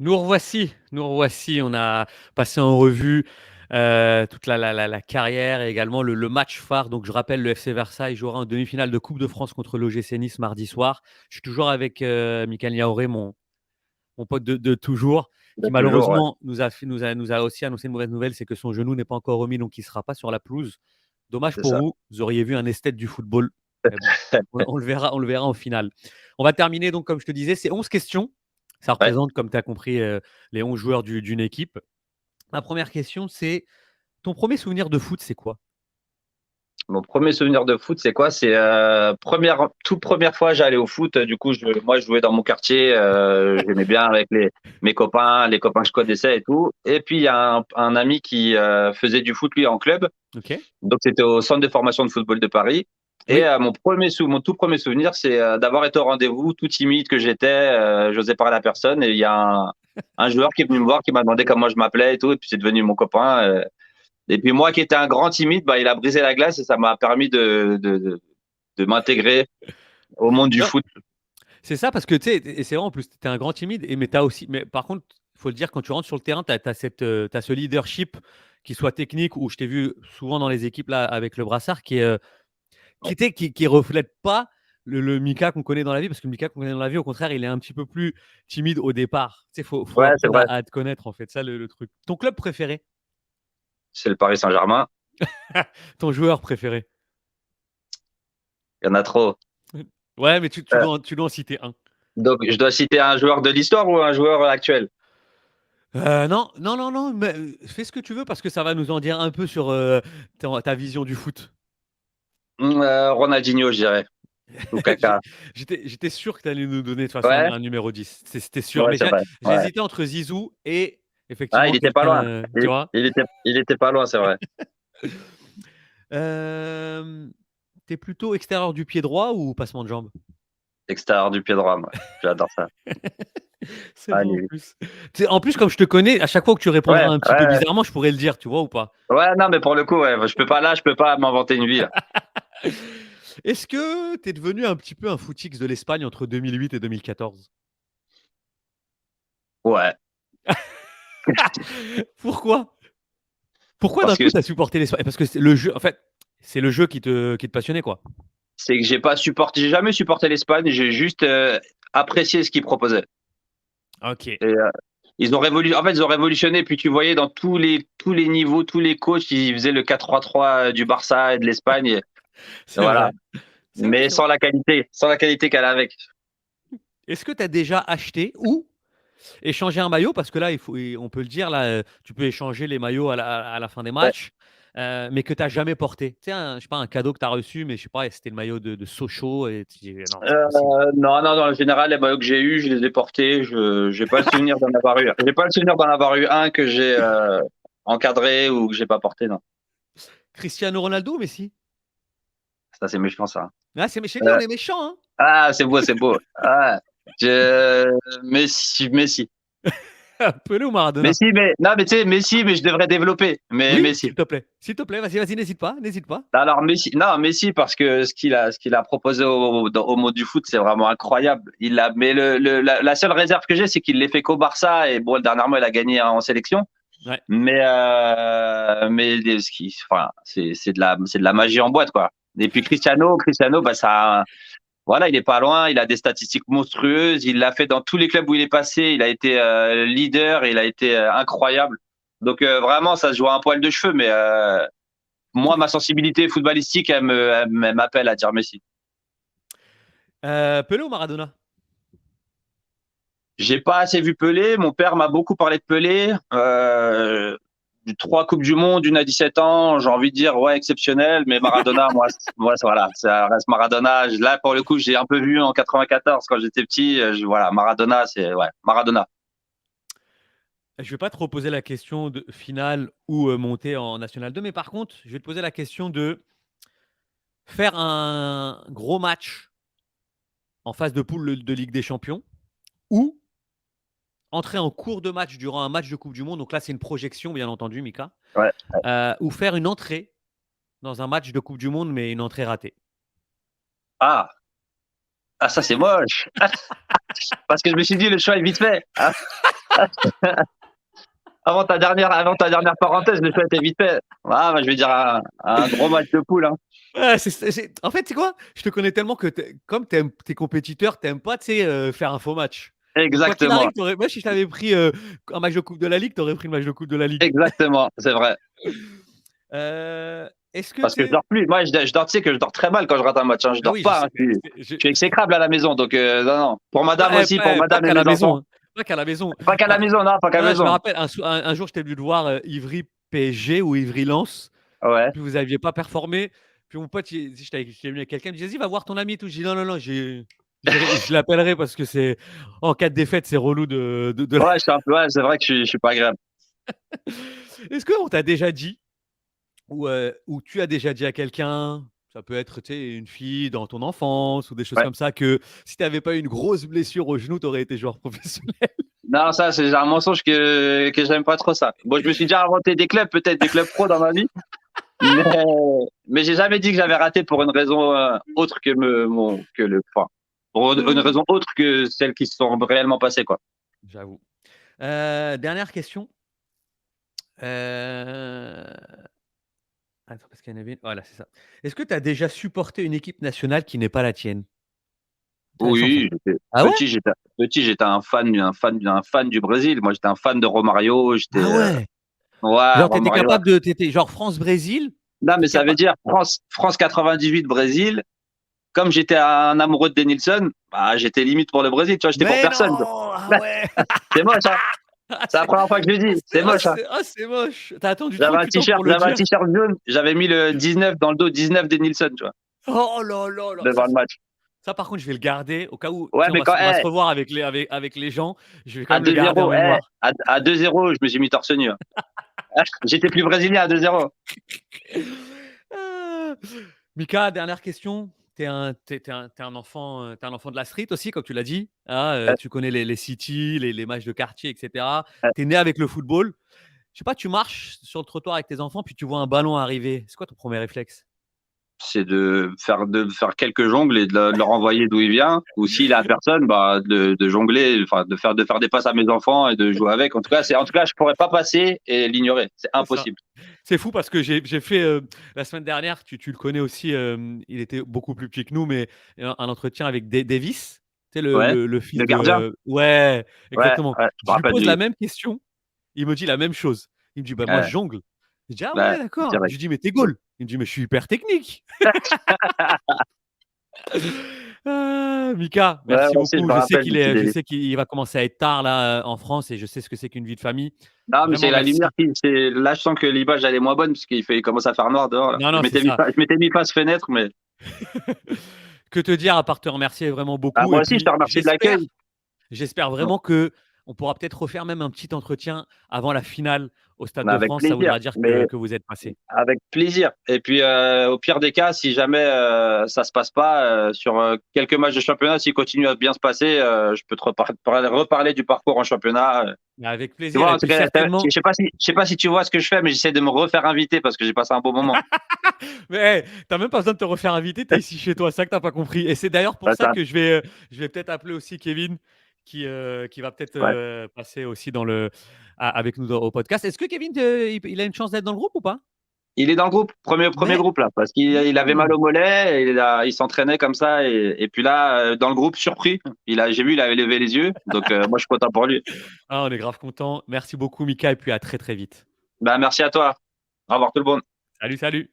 Nous revoici. On a passé en revue toute la carrière et également le match phare. Donc, je rappelle, le FC Versailles jouera en demi-finale de Coupe de France contre l'OGC Nice mardi soir. Je suis toujours avec Michael Niaouré, mon pote de toujours, qui Toujours, ouais, malheureusement nous a aussi annoncé une mauvaise nouvelle, c'est que son genou n'est pas encore remis, donc il ne sera pas sur la pelouse. Dommage c'est pour ça. vous, vous auriez vu un esthète du football. Mais bon, on le verra en finale. On va terminer, donc, comme je te disais, c'est 11 questions. Ça Ouais. représente, comme tu as compris, les 11 joueurs d'une équipe. Ma première question, c'est ton premier souvenir de foot, c'est quoi? Mon premier souvenir de foot, c'est quoi? C'est toute première fois j'allais au foot. Du coup, moi, je jouais dans mon quartier. J'aimais bien avec mes copains, les copains que je connaissais et tout. Et puis, il y a un ami qui faisait du foot, lui, en club. Ok. Donc, c'était au centre de formation de football de Paris. Et Oui. mon tout premier souvenir, c'est d'avoir été au rendez-vous, tout timide que j'étais. J'osais parler à personne. Et il y a un joueur qui est venu me voir, qui m'a demandé comment je m'appelais et tout. Et puis, c'est devenu mon copain. Et puis moi qui étais un grand timide, bah, il a brisé la glace et ça m'a permis de m'intégrer au monde du Non, foot. c'est ça, parce que tu sais, et c'est vrai en plus, tu es un grand timide, mais t'as aussi, mais par contre, il faut le dire, quand tu rentres sur le terrain, tu as ce leadership, qui soit technique, ou je t'ai vu souvent dans les équipes là avec le brassard, qui reflète pas le Mika qu'on connaît dans la vie, parce que le Mika qu'on connaît dans la vie, au contraire, il est un petit peu plus timide au départ. Tu sais, faut Ouais, c'est apprendre vrai. à te connaître, en fait, ça le truc. Ton club préféré? C'est le Paris Saint-Germain. Ton joueur préféré? Il y en a trop. Ouais, mais tu Euh, dois, tu dois en citer un. donc je dois citer un joueur de l'histoire ou un joueur actuel? Non, non, non, non, mais fais ce que tu veux, parce que ça va nous en dire un peu sur ta vision du foot. Ronaldinho, je dirais. Ou Kaka. J'étais sûr que tu allais nous donner de toute façon Ouais, un numéro 10. C'était sûr. ouais, Mais c'est vrai. Ouais. j'hésitais entre Zizou et Ah, effectivement il était pas quelqu'un, loin. tu vois. Il était pas loin, c'est vrai. Euh, T'es plutôt extérieur du pied droit ou passement de jambe? Extérieur du pied droit, moi. J'adore ça. C'est vrai en Allez. plus. Tu sais, en plus, comme je te connais, à chaque fois que tu Ouais, répondras un petit peu ouais, bizarrement, je pourrais le dire, tu vois ou pas? ouais, non, mais pour le coup, ouais, je peux pas m'inventer une vie, là. Est-ce que tu es devenu un petit peu un footix de l'Espagne entre 2008 et 2014? Ouais. Pourquoi? Pourquoi d'un Parce que coup tu as supporté l'Espagne? Parce que c'est le jeu, en fait, c'est le jeu qui te passionnait, quoi. c'est que j'ai jamais supporté l'Espagne, j'ai juste apprécié ce qu'ils proposaient. OK. Et, en fait, ils ont révolutionné. Puis tu voyais dans tous les niveaux, tous les coachs, ils faisaient le 4-3-3 du Barça et de l'Espagne. Et C'est voilà. vrai. C'est vrai, Mais c'est vrai. sans la qualité qu'elle a avec. Est-ce que tu as déjà acheté ou échangé un maillot? Parce que là, on peut le dire, là, tu peux échanger les maillots à la fin des Ouais. matchs, mais que tu as jamais porté. Tu sais, je sais pas, un cadeau que tu as reçu, mais je sais pas, c'était le maillot de Sochaux et tu dis: «Non, c'est pas possible». Non, non, en général, les maillots que j'ai eus, je les ai portés. Je j'ai pas le souvenir d'en avoir eu. J'ai pas le souvenir d'en avoir eu un que j'ai encadré ou que j'ai pas porté. Non, Cristiano Ronaldo ou Messi? ça c'est méchant ça. Ah, c'est mais je t'ai dit, on Euh, est méchants, hein? ah, c'est beau, c'est beau. Ah, Messi, Messi. Pelé ou Maradona? Messi, mais non, mais tu sais, Messi, mais je devrais développer. Mais Oui, Messi. s'il te plaît. S'il te plaît, vas-y, vas-y, n'hésite pas, n'hésite pas. Alors Messi, non, Messi parce que ce qu'il a proposé au monde du foot, c'est vraiment incroyable. Mais la seule réserve que j'ai, c'est qu'il l'ait fait qu'au Barça et bon, dernièrement, il a gagné en sélection. Ouais, Enfin, c'est de la magie en boîte, quoi. Et puis Cristiano, bah ça, voilà, il est pas loin. Il a des statistiques monstrueuses. Il l'a fait dans tous les clubs où il est passé. Il a été leader et il a été incroyable. Donc vraiment, ça se joue à un poil de cheveux, mais moi, ma sensibilité footballistique, elle m'appelle à dire Messi. Pelé ou Maradona? J'ai pas assez vu Pelé. Mon père m'a beaucoup parlé de Pelé. 3 Coupes du Monde, une à 17 ans. J'ai envie de dire, ouais, exceptionnel. Mais Maradona, moi voilà, ça reste Maradona. Là, pour le coup, j'ai un peu vu en 94 quand j'étais petit. Voilà, Maradona, c'est, ouais, Maradona. Je vais pas te reposer la question de finale ou monter en National 2, mais par contre, je vais te poser la question de faire un gros match en phase de poule de Ligue des Champions, ou entrer en cours de match durant un match de Coupe du Monde. Donc là, c'est une projection, bien entendu, Mika. Ouais. Ou faire une entrée dans un match de Coupe du Monde, mais une entrée ratée. Ah, ah, ça, c'est moche. Parce que je me suis dit, le choix est vite fait. Ah, Avant ta dernière parenthèse, le choix était vite fait. Ah, bah, je vais dire un gros match de poule. Hein. Ouais, en fait, c'est quoi? Je te connais tellement que comme tes compétiteurs, t'aimes pas, tu sais, faire un faux match. Donc quoi qu'il arrive, Exactement. moi, si je t'avais pris un match de Coupe de la Ligue, t'aurais pris le match de Coupe de la Ligue. Exactement, c'est vrai. Est-ce que Parce que je tu dors plus. Moi, tu sais que je dors très mal quand je rate un match. Hein. Je Ah dors oui, je pas. Hein. sais, mais Je suis exécrable à la maison. Donc, non, non. Pour madame pas, aussi, pour pas madame et qu'à la mes maison, enfants. hein. Pas qu'à la maison. Pas qu'à la maison, non, pas qu'à la Je me maison. rappelle, un jour, j'étais venu te voir Ivry PSG ou Ivry Lens, Ouais. puis vous n'aviez pas performé. Puis mon pote, j'étais venu avec quelqu'un, il me dit, vas-y, va voir ton ami et tout. Je dis, non, non, non, je l'appellerai parce que c'est en cas de défaite, c'est relou Ouais, ouais, c'est vrai que je suis pas agréable. Est-ce qu'on t'a déjà dit ou tu as déjà dit à quelqu'un, ça peut être une fille dans ton enfance ou des choses Ouais. comme ça, que si tu n'avais pas eu une grosse blessure au genou, tu aurais été joueur professionnel? Non, ça, c'est un mensonge que j'aime pas trop ça. Bon, je me suis déjà inventé des clubs, peut-être des clubs pro dans ma vie. Mais, mais j'ai jamais dit que j'avais raté pour une raison autre pour une raison autre que celles qui se sont réellement passées, quoi. J'avoue. Dernière question. Attends, parce qu'il y en avait une. Voilà, c'est ça. Est-ce que tu as déjà supporté une équipe nationale qui n'est pas la tienne? Intéressant ça. Oui, Ah ouais? j'étais un fan du Brésil. Moi, j'étais un fan de Romario. Ah ouais? Ouais, Genre, tu étais Romario. capable de. T'étais genre France-Brésil? Non, mais T'es ça veut capable. dire France 98 Brésil. Comme j'étais un amoureux de Denilson, bah, j'étais limite pour le Brésil. Tu vois, j'étais pour Mais personne. non! Ah ouais! C'est moche, hein. Ah, C'est la première fois que je le dis. C'est moche, hein. c'est moche. T'as attendu trop de temps pour le J'avais un dire. t-shirt jaune. J'avais mis le 19 dans le dos, 19 Denilson, tu vois, Oh là là là. devant le match. Ça, par contre, je vais le garder au cas où, tu Ouais, sais, mais on va se revoir avec les gens. Je vais quand à même le garder en 2-0, mémoire. à 2-0, je me suis mis torse nu. Hein. J'étais plus brésilien à 2-0. Ah. Mika, dernière question. T'es un enfant de la street aussi, comme tu l'as dit. Ah, Euh, tu connais les cities, les matchs de quartier, etc. euh, Tu es né avec le football. Je sais pas, tu marches sur le trottoir avec tes enfants, puis tu vois un ballon arriver. C'est quoi ton premier réflexe? C'est de faire quelques jongles et de leur envoyer d'où il vient. Ou s'il a personne, bah, de jongler, enfin, de faire des passes à mes enfants et de jouer avec. En tout cas, je pourrais pas passer et l'ignorer. C'est C'est ça. impossible. C'est fou parce que j'ai fait la semaine dernière, tu le connais aussi, il était beaucoup plus petit que nous, mais un entretien avec Davis, tu sais, Ouais. le fils Le gardien? de. Ouais, Ouais, exactement. ouais, je me Je lui rappelle de pose la lui. même question, il me dit la même chose. Il me dit, bah, moi, je Ouais, jongle. Je dis, ah ouais, ouais, d'accord. Je direct. lui dis, mais t'es goal. Il me dit, mais je suis hyper technique. Ah, Mika, Ouais, merci moi aussi, je beaucoup. me rappelle du petit Je David. sais qu'il va commencer à être tard là en France et je sais ce que c'est qu'une vie de famille. Non, mais c'est Vraiment, la lumière merci. là, je sens que l'image, elle est moins bonne parce il commence à faire noir dehors, là. Non, non, c'est ça. Je m'étais mis face fenêtre, mais Que te dire à part te remercier vraiment beaucoup moi et aussi, je te puis remercie de l'accueil. j'espère Mmh. vraiment que on pourra peut-être refaire même un petit entretien avant la finale au Stade Mais de avec France. Ça plaisir. voudra dire Mais que vous êtes passés. avec plaisir. Et puis, au pire des cas, si jamais ça se passe pas sur quelques matchs de championnat, s'il continue à bien se passer, je peux te reparler du parcours en championnat. Mais avec Tu plaisir vois, et en tout puis cas, certainement je sais pas si tu vois ce que je fais, mais j'essaie de me refaire inviter parce que j'ai passé un bon moment. mais tu même pas besoin de te refaire inviter, tu es ici chez toi, c'est ça que tu pas compris et c'est d'ailleurs pour Ouais, ça que je vais peut-être appeler aussi Kevin qui va peut-être, ouais. passer aussi avec nous au podcast. Est-ce que Kevin, il a une chance d'être dans le groupe ou pas? Il est dans le groupe, premier Ouais? groupe là, parce qu'il avait mal Mmh. au mollet, et il s'entraînait comme ça, et puis là, dans le groupe, surpris, j'ai vu, il avait levé les yeux, donc moi je suis content pour lui. Ah, on est grave content. Merci beaucoup Mika et puis à très, très vite. Bah, merci à toi. Au revoir tout le monde. Salut, salut.